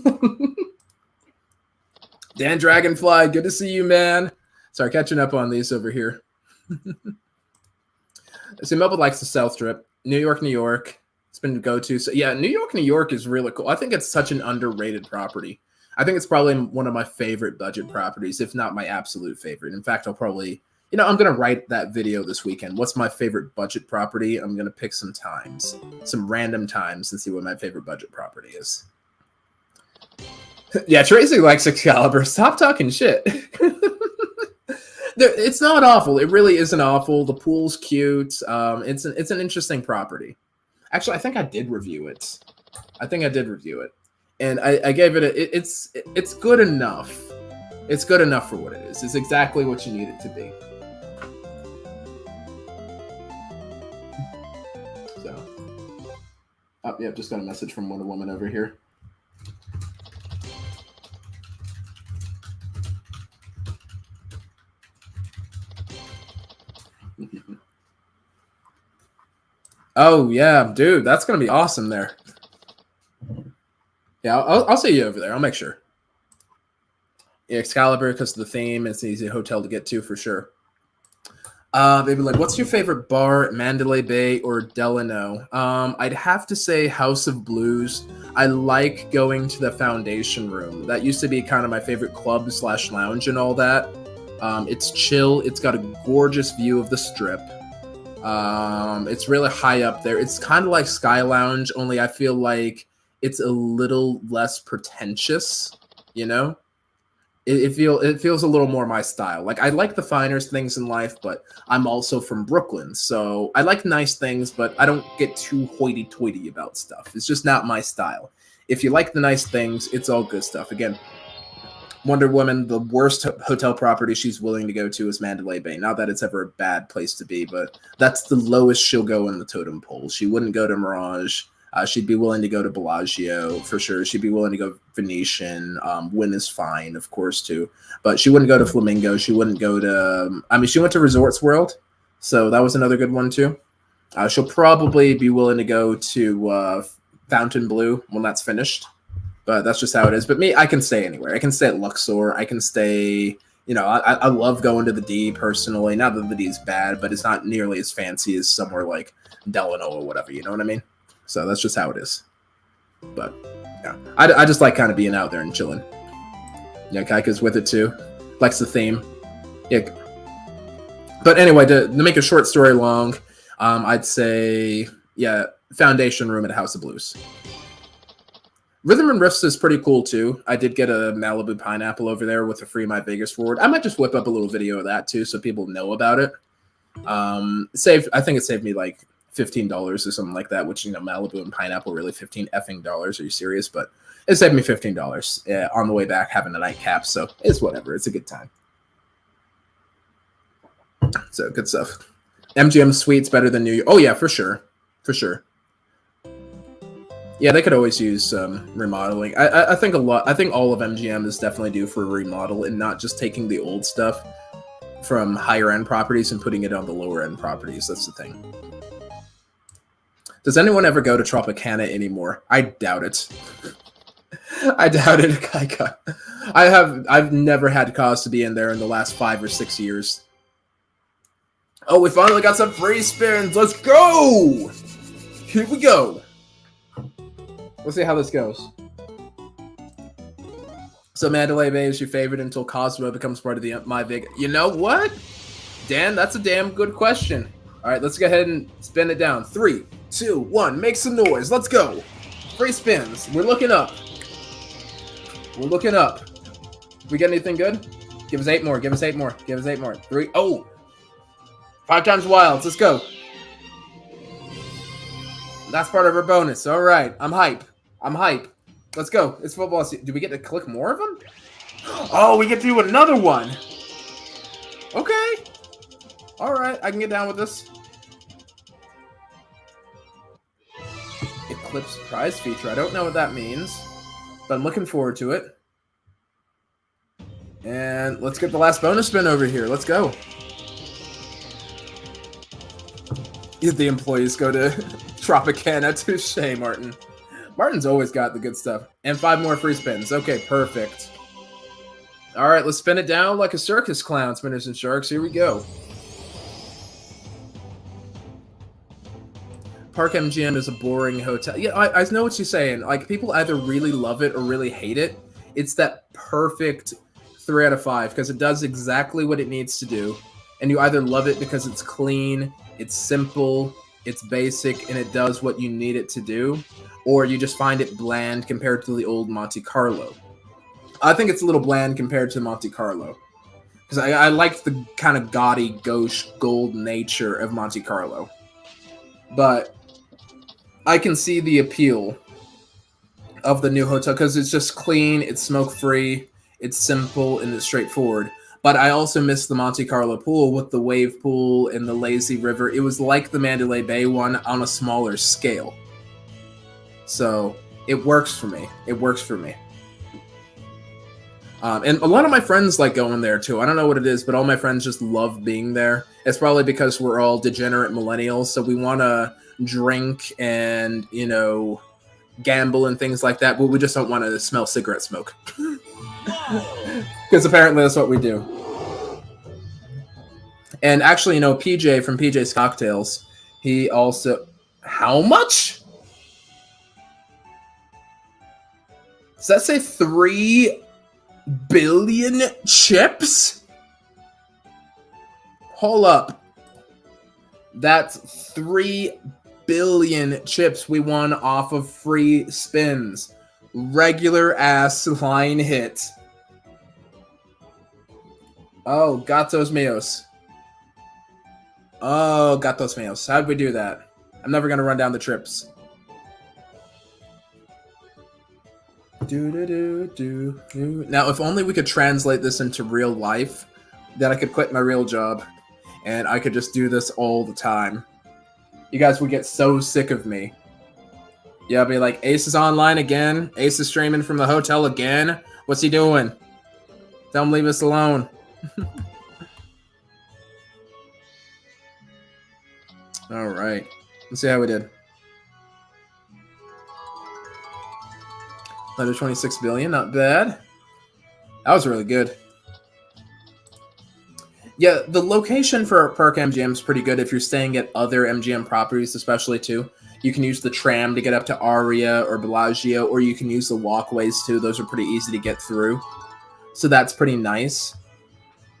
Speaker 1: Dan Dragonfly, good to see you, man. Sorry, catching up on these over here. So Melba likes the South Strip. New York. It's been go-to. So yeah, New York is really cool. I think it's such an underrated property. I think it's probably one of my favorite budget properties, if not my absolute favorite. In fact, I'll probably... I'm going to write that video this weekend. What's my favorite budget property? I'm going to pick some random times, and see what my favorite budget property is. Yeah, Tracy likes Excalibur. Stop talking shit. It's not awful. It really isn't awful. The pool's cute. It's an interesting property. Actually, I think I did review it. And I gave it it's good enough. It's good enough for what it is. It's exactly what you need it to be. So, oh yeah, just got a message from Wonder Woman over here. Oh yeah, dude, that's gonna be awesome there. Yeah, I'll see you over there. I'll make sure. Yeah, Excalibur, because of the theme, it's an easy hotel to get to for sure. They'd be like, "What's your favorite bar, Mandalay Bay or Delano?" I'd have to say House of Blues. I like going to the Foundation Room. That used to be kind of my favorite club / lounge and all that. It's chill. It's got a gorgeous view of the Strip. It's really high up there. It's kind of like Sky Lounge, only I feel like it's a little less pretentious, you know? It feels a little more my style. Like, I like the finer things in life, but I'm also from Brooklyn, so I like nice things, but I don't get too hoity-toity about stuff. It's just not my style. If you like the nice things, it's all good stuff. Again, Wonder Woman, the worst hotel property she's willing to go to is Mandalay Bay. Not that it's ever a bad place to be, but that's the lowest she'll go in the totem pole. She wouldn't go to Mirage. She'd be willing to go to Bellagio for sure. She'd be willing to go Venetian. Wynn is fine, of course, too. But she wouldn't go to Flamingo. She wouldn't go to... she went to Resorts World, so that was another good one, too. She'll probably be willing to go to Fontainebleau when that's finished. But that's just how it is. But me, I can stay anywhere. I can stay at Luxor. I can stay... I love going to the D, personally. Not that the D is bad, but it's not nearly as fancy as somewhere like Delano or whatever. You know what I mean? So that's just how it is. But yeah, I just like kind of being out there and chilling. Yeah, Kaika's with it too. Likes the theme. Yeah. But anyway, to make a short story long, I'd say, yeah, Foundation Room at House of Blues. Rhythm and Riffs is pretty cool too. I did get a Malibu pineapple over there with a free My Vegas reward. I might just whip up a little video of that too, so people know about it. I think it saved me like $15 or something like that, which, Malibu and pineapple, really $15 effing dollars. Are you serious? But it saved me $15 on the way back having a nightcap. So it's whatever. It's a good time. So good stuff. MGM Suites better than New York. Oh yeah, for sure. For sure. Yeah, they could always use remodeling. I think all of MGM is definitely due for a remodel, and not just taking the old stuff from higher end properties and putting it on the lower end properties. That's the thing. Does anyone ever go to Tropicana anymore? I doubt it. I doubt it, Kaika. I've never had cause to be in there in the last 5 or 6 years. Oh, we finally got some free spins. Let's go! Here we go. Let's see how this goes. So Mandalay Bay is your favorite until Cosmo becomes part of the My Vegas. You know what? Dan, that's a damn good question. All right, let's go ahead and spin it down. 3, 2, 1. Make some noise. Let's go. Free spins. We're looking up. We're looking up. We get anything good? Give us 8 more. Give us 8 more. Give us 8 more. 3. Oh. 5 times wilds. Let's go. That's part of our bonus. All right. I'm hype. Let's go. It's football season. Do we get to click more of them? Oh, we get to do another one. Okay. All right. I can get down with this. Eclipse prize feature. I don't know what that means, but I'm looking forward to it. And let's get the last bonus spin over here. Let's go. The employees go to Tropicana. Touche, Martin. Martin's always got the good stuff. And 5 more free spins. Okay, perfect. All right, let's spin it down like a circus clown, Spinners and Sharks. Here we go. Park MGM is a boring hotel. Yeah, I know what you're saying. Like, people either really love it or really hate it. It's that perfect 3 out of 5 because it does exactly what it needs to do. And you either love it because it's clean, it's simple, it's basic, and it does what you need it to do, or you just find it bland compared to the old Monte Carlo. I think it's a little bland compared to Monte Carlo. because I like the kind of gaudy, gauche, gold nature of Monte Carlo. But I can see the appeal of the new hotel because it's just clean, it's smoke-free, it's simple, and it's straightforward. But I also miss the Monte Carlo pool with the wave pool and the lazy river. It was like the Mandalay Bay one on a smaller scale. So it works for me. It works for me. And a lot of my friends like going there too. I don't know what it is, but all my friends just love being there. It's probably because we're all degenerate millennials, so we want to drink and, you know, gamble and things like that, but we just don't want to smell cigarette smoke. Because apparently that's what we do. And actually, you know, PJ from PJ's Cocktails, he also... How much? Does that say 3 billion chips? Hold up. That's 3 billion chips we won off of free spins. Regular ass line hit. Oh, gatos meos. Oh, gatos meos. How'd we do that? I'm never gonna run down the trips. Now, if only we could translate this into real life, then I could quit my real job, and I could just do this all the time. You guys would get so sick of me. Yeah, I'd be like, Ace is online again. Ace is streaming from the hotel again. What's he doing? Don't leave us alone. All right. Let's see how we did. Another 26 billion, not bad. That was really good. Yeah, the location for Park MGM is pretty good if you're staying at other MGM properties, especially too. You can use the tram to get up to Aria or Bellagio, or you can use the walkways too. Those are pretty easy to get through. So that's pretty nice,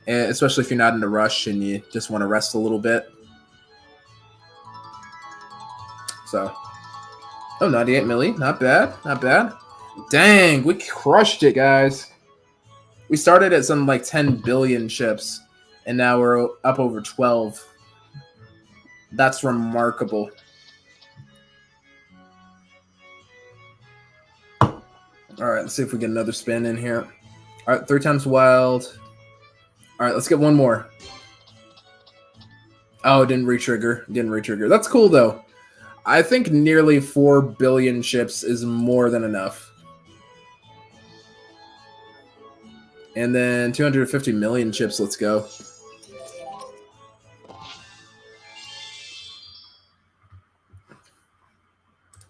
Speaker 1: especially if you're not in a rush and you just want to rest a little bit. So, oh, 98 milli, not bad, not bad. Dang, we crushed it, guys. We started at some like 10 billion chips, and now we're up over 12. That's remarkable. All right, let's see if we get another spin in here. All right, 3 times wild. All right, let's get one more. Oh, it didn't re-trigger. Didn't re-trigger. That's cool, though. I think nearly 4 billion chips is more than enough. And then 250 million chips. Let's go.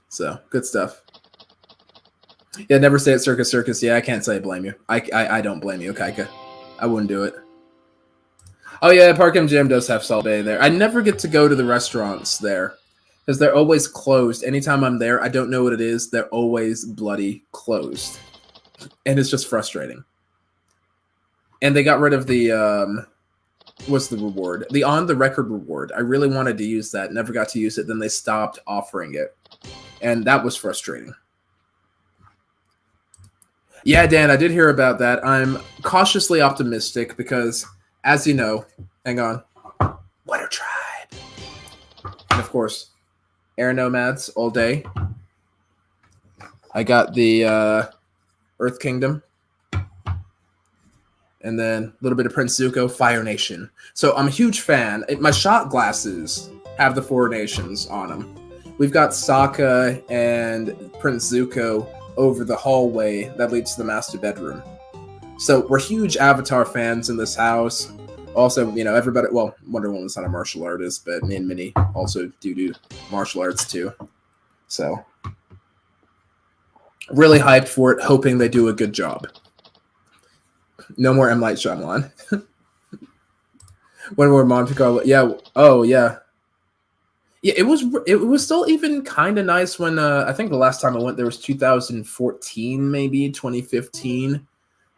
Speaker 1: So, good stuff. Yeah, never stay at Circus Circus. Yeah, I can't say I blame you. I don't blame you, Kaika. I wouldn't do it. Oh, yeah, Park MGM does have Salt Bay there. I never get to go to the restaurants there because they're always closed. Anytime I'm there, I don't know what it is. They're always bloody closed. And it's just frustrating. And they got rid of the, what's the reward? The on-the-record reward. I really wanted to use that. Never got to use it. Then they stopped offering it. And that was frustrating. Yeah, Dan, I did hear about that. I'm cautiously optimistic because, as you know, hang on. Water Tribe. And of course, Air Nomads all day. I got the Earth Kingdom. And then a little bit of Prince Zuko, Fire Nation. So I'm a huge fan. My shot glasses have the 4 nations on them. We've got Sokka and Prince Zuko over the hallway that leads to the master bedroom. So we're huge Avatar fans in this house. Also, you know, everybody, well, Wonder Woman's not a martial artist, but me and Minnie also do martial arts too. So really hyped for it, hoping they do a good job. No more M. Light Shyamalan. When we're Monte Carlo, yeah. Oh, yeah. Yeah, it was still even kind of nice when I think the last time I went there was 2014, maybe 2015,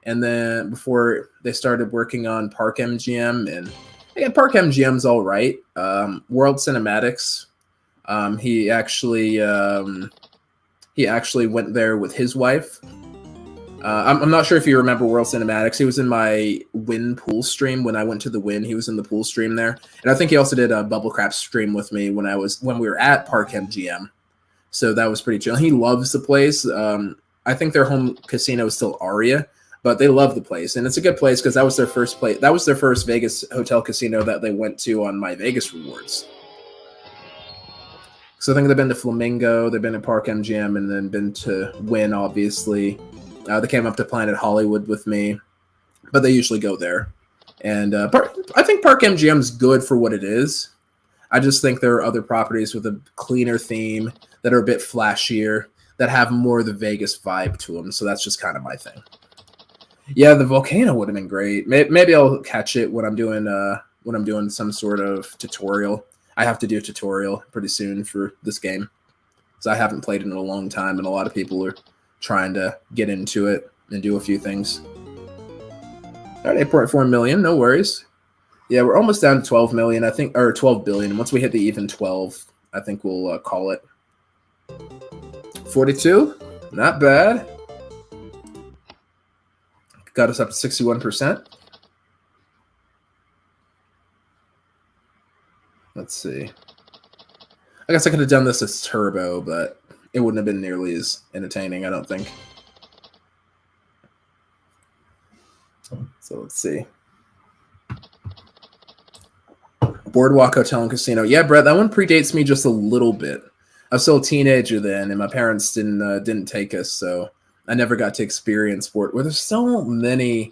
Speaker 1: and then before they started working on Park MGM, and again, Park MGM's all right. World Cinematics, he actually went there with his wife. I'm not sure if you remember World Cinematics. He was in my Win pool stream when I went to the Win. He was in the pool stream there, and I think he also did a Bubble Crap stream with me when we were at Park MGM. So that was pretty chill. He loves the place. I think their home casino is still Aria, but they love the place, and it's a good place because that was their first place. That was their first Vegas hotel casino that they went to on My Vegas Rewards. So I think they've been to Flamingo, they've been to Park MGM, and then been to Wynn, obviously. They came up to Planet Hollywood with me, but they usually go there. And I think Park MGM is good for what it is. I just think there are other properties with a cleaner theme that are a bit flashier, that have more of the Vegas vibe to them. So that's just kind of my thing. Yeah, the volcano would have been great. Maybe I'll catch it when I'm doing some sort of tutorial. I have to do a tutorial pretty soon for this game, so I haven't played it in a long time, and a lot of people are trying to get into it and do a few things. All right, 8.4 million, no worries. Yeah, we're almost down to 12 million, I think, or 12 billion. Once we hit the even 12, I think we'll call it. 42, not bad. Got us up to 61%. Let's see. I guess I could have done this as turbo, but it wouldn't have been nearly as entertaining, I don't think. So let's see. Boardwalk Hotel and Casino. Yeah, Brett, that one predates me just a little bit. I was still a teenager then, and my parents didn't take us, so I never got to experience sport. Where there's so many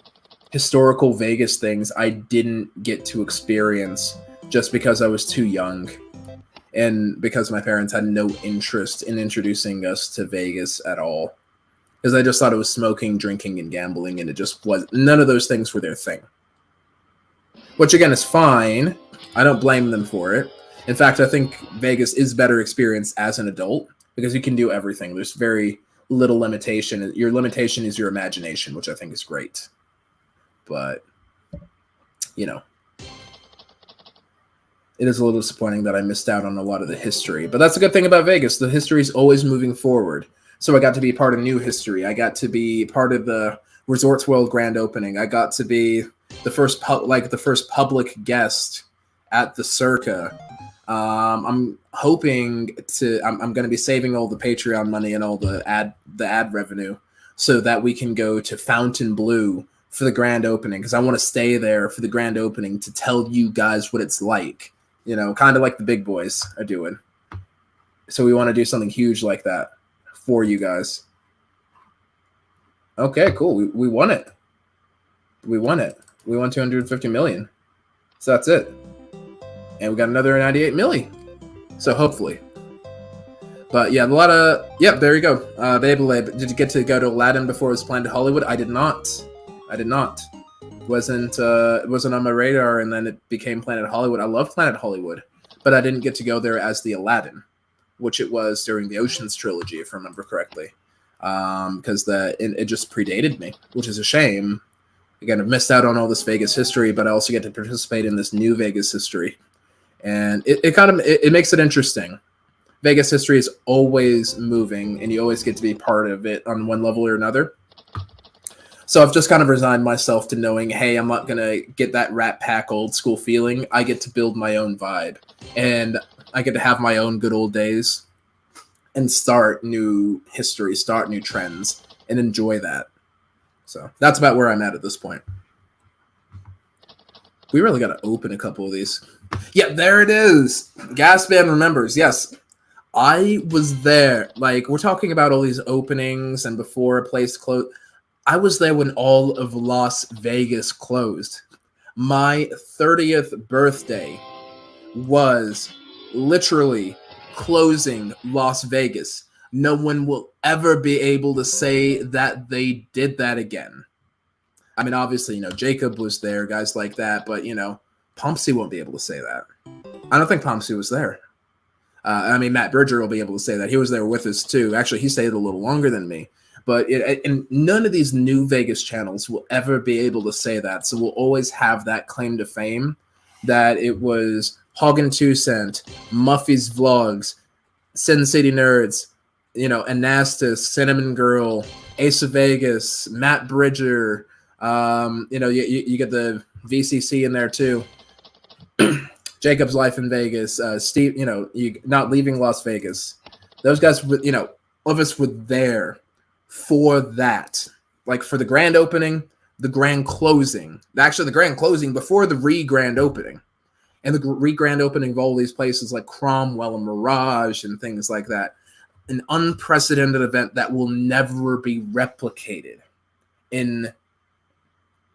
Speaker 1: historical Vegas things I didn't get to experience just because I was too young, and because my parents had no interest in introducing us to Vegas at all, because I just thought it was smoking, drinking, and gambling, and it just was. None of those things were their thing. Which again is fine. I don't blame them for it. In fact, I think Vegas is better experienced as an adult because you can do everything. There's very little limitation. Your limitation is your imagination, which I think is great. But, you know, it is a little disappointing that I missed out on a lot of the history. But that's a good thing about Vegas. The history is always moving forward. So I got to be part of new history. I got to be part of the Resorts World grand opening. I got to be the first public guest at the Circa. I'm hoping to. I'm going to be saving all the Patreon money and all the ad revenue so that we can go to Fontainebleau for the grand opening, because I want to stay there for the grand opening to tell you guys what it's like. You know, kind of like the big boys are doing. So we want to do something huge like that for you guys. Okay, cool. We won it. We won it. We won 250 million. So that's it. And we got another 98 milli. So hopefully. But yeah, a lot of... Yep, there you go. Beyblade. Did you get to go to Aladdin before it was planned to Hollywood? I did not. It wasn't on my radar, and then it became Planet Hollywood. I love Planet Hollywood, but I didn't get to go there as the Aladdin, which it was during the Oceans trilogy, if I remember correctly. Because it just predated me, which is a shame. Again, I've missed out on all this Vegas history, but I also get to participate in this new Vegas history. And it makes it interesting. Vegas history is always moving, and you always get to be part of it on one level or another. So I've just kind of resigned myself to knowing, hey, I'm not going to get that Rat Pack old school feeling. I get to build my own vibe, and I get to have my own good old days and start new history, start new trends, and enjoy that. So that's about where I'm at this point. We really got to open a couple of these. Yeah, there it is. Gasman remembers. Yes, I was there. Like, we're talking about all these openings and before a place closed. I was there when all of Las Vegas closed. My 30th birthday was literally closing Las Vegas. No one will ever be able to say that they did that again. I mean, obviously, Jacob was there, guys like that, but, Pompsy won't be able to say that. I don't think Pompsy was there. Matt Berger will be able to say that. He was there with us, too. Actually, he stayed a little longer than me. But and none of these new Vegas channels will ever be able to say that. So we'll always have that claim to fame that it was Hogan 2 Cent, Muffy's Vlogs, Sin City Nerds, Anastas, Cinnamon Girl, Ace of Vegas, Matt Bridger. You get the VCC in there too. Jacob's Life in Vegas. Steve, you not leaving Las Vegas. Those guys, all of us were there for that. Like for the grand opening, the grand closing. Actually, the grand closing before the re-grand opening. And the re-grand opening of all these places like Cromwell and Mirage and things like that. An unprecedented event that will never be replicated in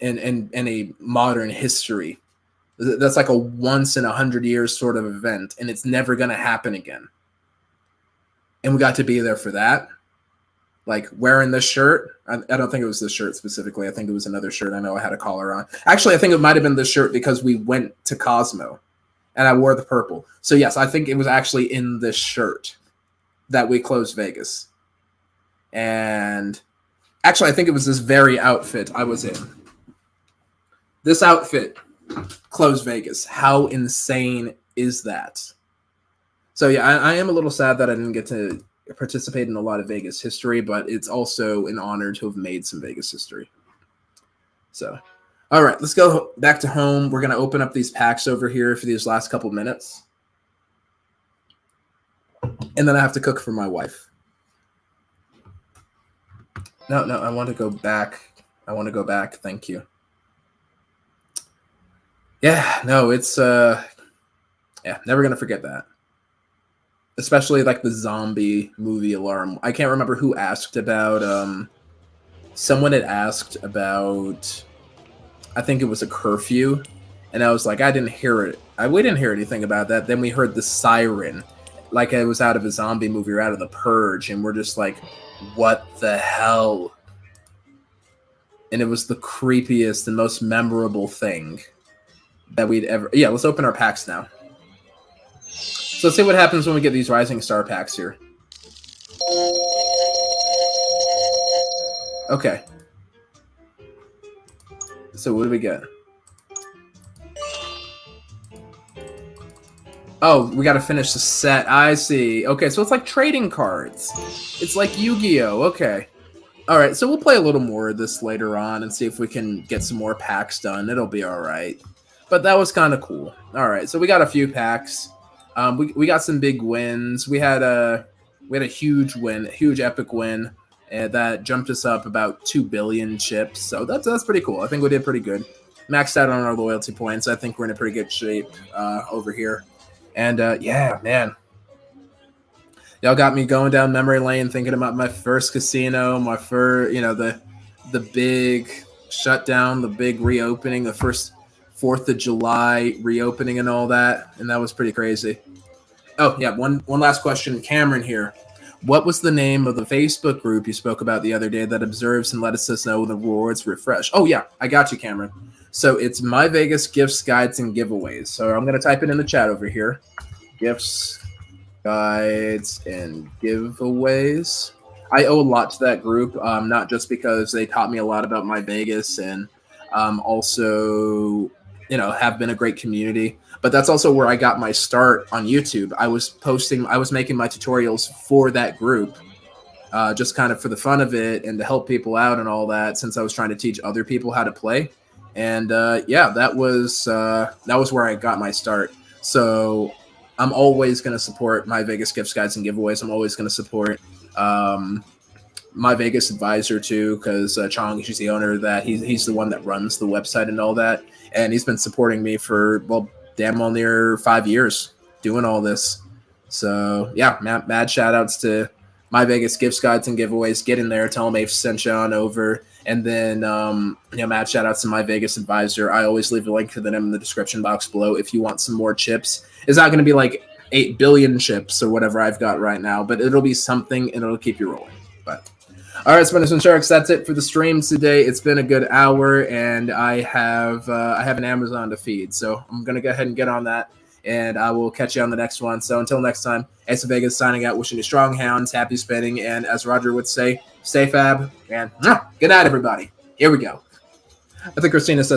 Speaker 1: a modern history. That's like a once in 100 years sort of event, and it's never going to happen again. And we got to be there for that. Like wearing this shirt. I don't think it was this shirt specifically. I think it was another shirt. I know I had a collar on. Actually, I think it might have been this shirt because we went to Cosmo and I wore the purple. So yes, I think it was actually in this shirt that we closed Vegas. And actually, I think it was this very outfit I was in. This outfit closed Vegas. How insane is that? So yeah, I am a little sad that I didn't get to participate in a lot of Vegas history, but it's also an honor to have made some Vegas history. So, all right, let's go back to home. We're going to open up these packs over here for these last couple minutes. And then I have to cook for my wife. No, I want to go back. Thank you. Yeah, no, it's never going to forget that. Especially like the zombie movie alarm. I can't remember who asked about someone had asked about, I think it was a curfew, and I was like, I didn't hear it. We didn't hear anything about that. Then we heard the siren, like it was out of a zombie movie or out of The Purge, and we're just like, what the hell? And it was the creepiest and most memorable thing that we'd ever. Yeah, let's open our packs now. So let's see what happens when we get these Rising Star packs here. Okay. So what do we get? Oh, we got to finish the set. I see. Okay, so it's like trading cards. It's like Yu-Gi-Oh! Okay. All right, so we'll play a little more of this later on and see if we can get some more packs done. It'll be all right. But that was kind of cool. All right, so we got a few packs. We got some big wins. We had a huge win, a huge epic win, that jumped us up about 2 billion chips. So that's pretty cool. I think we did pretty good. Maxed out on our loyalty points. I think we're in a pretty good shape over here. And yeah, man, y'all got me going down memory lane, thinking about my first casino, my first, the big shutdown, the big reopening, the first 4th of July reopening and all that, and that was pretty crazy. Oh, yeah, one last question. Cameron here. What was the name of the Facebook group you spoke about the other day that observes and lets us know when the rewards refresh? Oh, yeah, I got you, Cameron. So it's My Vegas Gifts, Guides, and Giveaways. So I'm going to type it in the chat over here. Gifts, Guides, and Giveaways. I owe a lot to that group, not just because they taught me a lot about My Vegas and also, have been a great community. But that's also where I got my start on YouTube. I was making my tutorials for that group, just kind of for the fun of it and to help people out and all that, since I was trying to teach other people how to play. And yeah, that was where I got my start. So I'm always going to support My Vegas Gifts, Guides, and Giveaways. I'm always going to support My Vegas Advisor too, because Chong, she's the owner of that. He's the one that runs the website and all that. And he's been supporting me for, damn well near 5 years doing all this. So yeah, mad shout outs to My Vegas Gifts, Guides, and Giveaways. Get in there, tell them Ace sent you on over. And then, mad shout outs to My Vegas Advisor. I always leave a link to them in the description box below if you want some more chips. It's not going to be like 8 billion chips or whatever I've got right now, but it'll be something and it'll keep you rolling. But all right, Spinners and Sharks, that's it for the stream today. It's been a good hour, and I have an Amazon to feed, so I'm gonna go ahead and get on that, and I will catch you on the next one. So until next time, Ace of Vegas signing out, wishing you strong hounds, happy spinning, and as Roger would say, stay fab, and good night, everybody. Here we go. I think Christina says